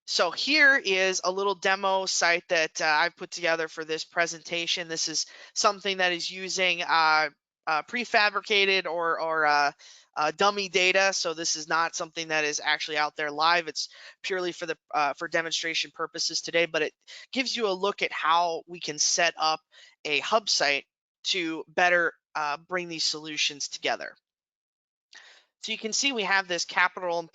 So here is a little demo site that I put together for this presentation. This is something that is using prefabricated or dummy data. So this is not something that is actually out there live. It's purely for the for demonstration purposes today. But it gives you a look at how we can set up a hub site to better bring these solutions together. So you can see we have this capital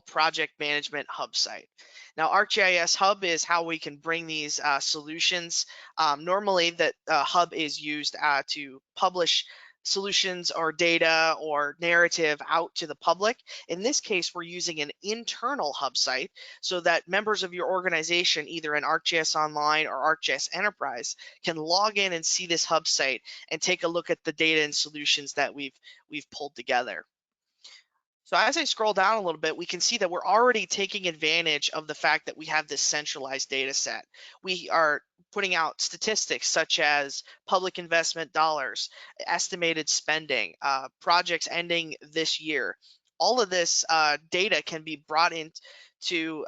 project management hub site. Now, ArcGIS Hub is how we can bring these solutions. Normally, that hub is used to publish solutions or data or narrative out to the public. In this case, we're using an internal hub site so that members of your organization, either in ArcGIS Online or ArcGIS Enterprise, can log in and see this hub site and take a look at the data and solutions that we've pulled together. So as I scroll down a little bit, we can see that we're already taking advantage of the fact that we have this centralized data set. We are putting out statistics such as public investment dollars, estimated spending, projects ending this year. All of this data can be brought into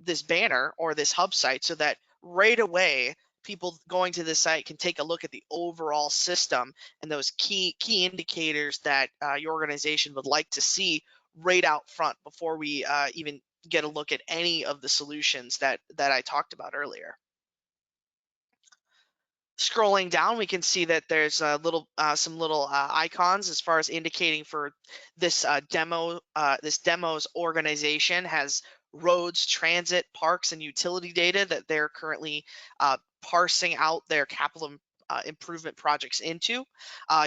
this banner or this hub site so that right away people going to this site can take a look at the overall system and those key indicators that your organization would like to see right out front before we even get a look at any of the solutions that I talked about earlier. Scrolling down, we can see that there's a little some little icons as far as indicating for this demo. This demo's organization has roads, transit, parks, and utility data that they're currently parsing out their capital improvement projects into.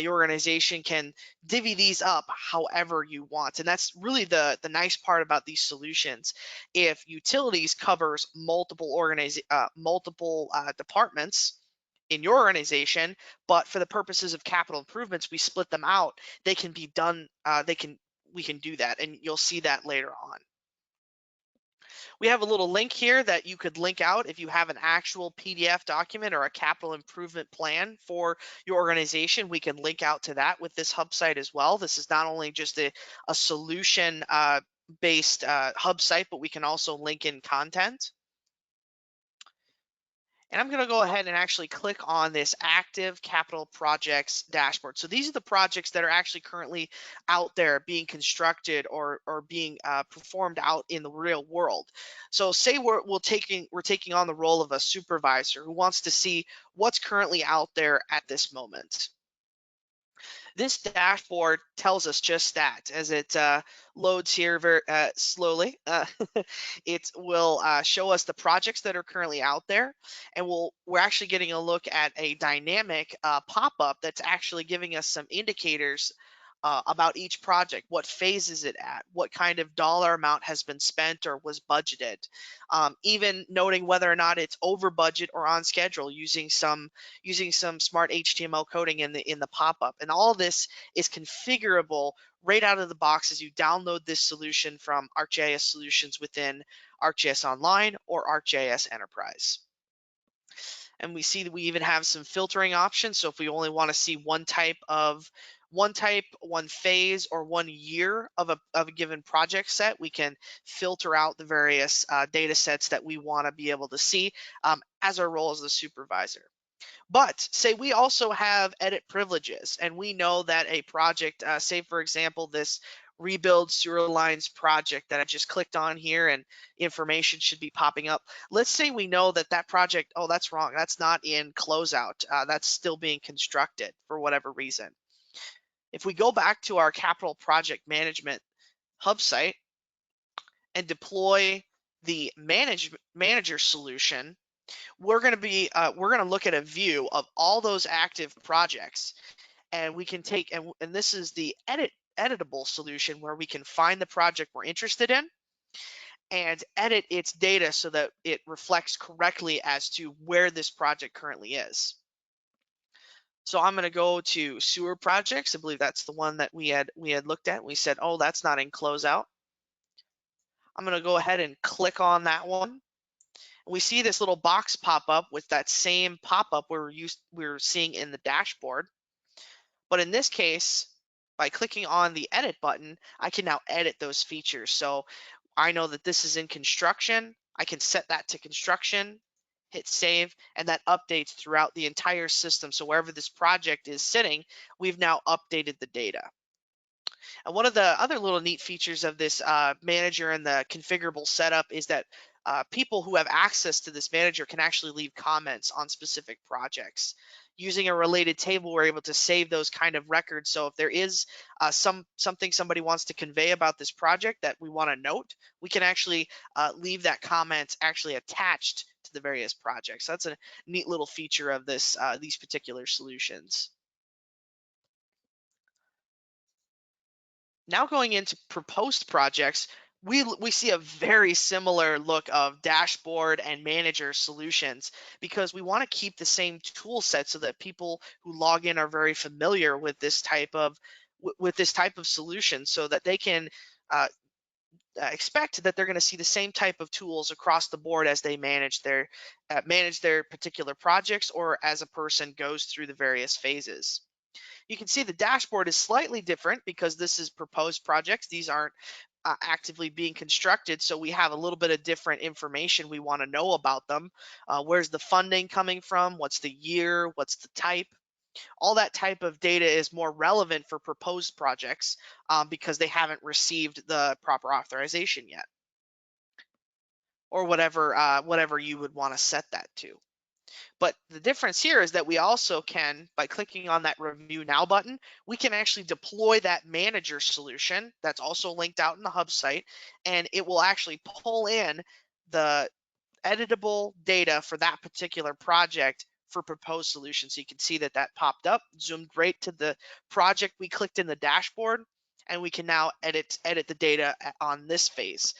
Your organization can divvy these up however you want, and that's really the nice part about these solutions. If utilities covers multiple departments in your organization, but for the purposes of capital improvements, we split them out. They can be done. We can do that, and you'll see that later on. We have a little link here that you could link out if you have an actual PDF document or a capital improvement plan for your organization. We can link out to that with this hub site as well. This is not only just a solution based hub site, but we can also link in content. And I'm going to go ahead and actually click on this active capital projects dashboard. So these are the projects that are actually currently out there being constructed or being performed out in the real world. So say we're taking on the role of a supervisor who wants to see what's currently out there at this moment. This dashboard tells us just that. As it loads here very slowly, it will show us the projects that are currently out there, and we're actually getting a look at a dynamic pop-up that's actually giving us some indicators about each project. What phase is it at? What kind of dollar amount has been spent or was budgeted? Even noting whether or not it's over budget or on schedule using some smart HTML coding in the pop-up. And all of this is configurable right out of the box as you download this solution from ArcGIS Solutions within ArcGIS Online or ArcGIS Enterprise. And we see that we even have some filtering options. So if we only want to see one type, one phase, or 1 year of a given project set, we can filter out the various data sets that we want to be able to see as our role as the supervisor. But say we also have edit privileges, and we know that a project, say for example, this rebuild sewer lines project that I just clicked on here, and information should be popping up. Let's say we know that that project, oh, that's wrong. That's not in closeout. That's still being constructed for whatever reason. If we go back to our capital project management hub site and deploy the manager solution, we're going to look at a view of all those active projects, and we can take and this is the editable solution where we can find the project we're interested in and edit its data so that it reflects correctly as to where this project currently is. So I'm going to go to sewer projects. I believe that's the one that we had looked at. We said, oh, that's not in closeout. I'm going to go ahead and click on that one. We see this little box pop up with that same pop-up we're seeing in the dashboard. But in this case, by clicking on the edit button, I can now edit those features. So I know that this is in construction. I can set that to construction, hit save, and that updates throughout the entire system. So wherever this project is sitting, we've now updated the data. And one of the other little neat features of this manager and the configurable setup is that people who have access to this manager can actually leave comments on specific projects. Using a related table, we're able to save those kind of records. So if there is something somebody wants to convey about this project that we want to note, we can actually leave that comment actually attached to the various projects. That's a neat little feature of this these particular solutions. Now going into proposed projects, we see a very similar look of dashboard and manager solutions because we want to keep the same tool set so that people who log in are very familiar with this type of solution so that they can uh, expect that they're going to see the same type of tools across the board as they manage their particular projects or as a person goes through the various phases. You can see the dashboard is slightly different because this is proposed projects. These aren't actively being constructed, so we have a little bit of different information we want to know about them. Where's the funding coming from? What's the year? What's the type? All that type of data is more relevant for proposed projects because they haven't received the proper authorization yet, or whatever you would want to set that to. But the difference here is that we also can, by clicking on that Review Now button, we can actually deploy that manager solution that's also linked out in the Hub site, and it will actually pull in the editable data for that particular project for proposed solutions. So you can see that that popped up, zoomed right to the project we clicked in the dashboard, and we can now edit the data on this phase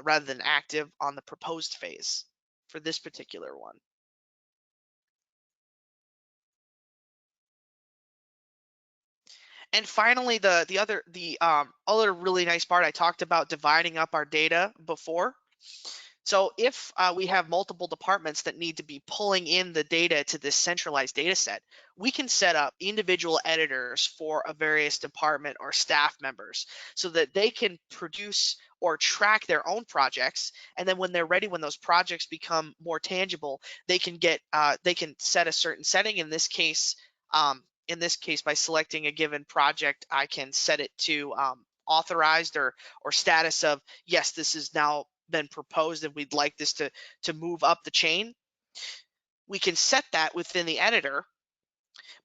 rather than active on the proposed phase for this particular one. And finally, the other really nice part, I talked about dividing up our data before. So if we have multiple departments that need to be pulling in the data to this centralized data set, we can set up individual editors for a various department or staff members so that they can produce or track their own projects. And then when they're ready, when those projects become more tangible, they can set a certain setting. In this case, by selecting a given project, I can set it to authorized or status of yes, this has now been proposed and we'd like this to move up the chain. We can set that within the editor,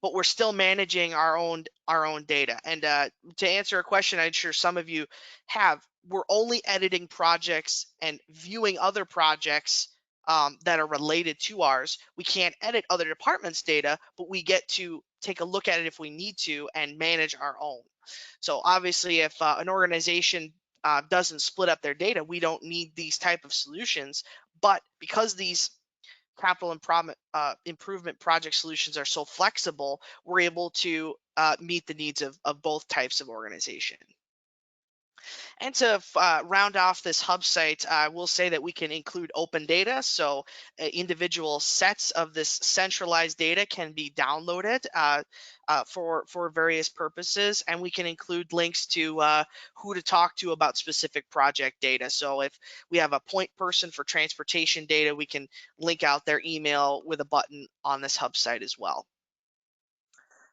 but we're still managing our own data. And to answer a question I'm sure some of you have, we're only editing projects and viewing other projects that are related to ours. We can't edit other departments' data, but we get to take a look at it if we need to and manage our own. So obviously, if an organization doesn't split up their data, we don't need these type of solutions. But because these capital improvement project solutions are so flexible, we're able to meet the needs of both types of organization. And to round off this hub site, I will say that we can include open data. So individual sets of this centralized data can be downloaded for various purposes. And we can include links to who to talk to about specific project data. So if we have a point person for transportation data, we can link out their email with a button on this hub site as well.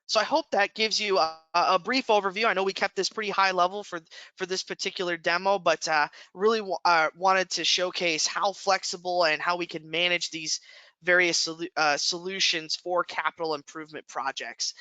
So I hope that gives you a brief overview. I know we kept this pretty high level for this particular demo, but really wanted to showcase how flexible and how we can manage these various solutions for capital improvement projects.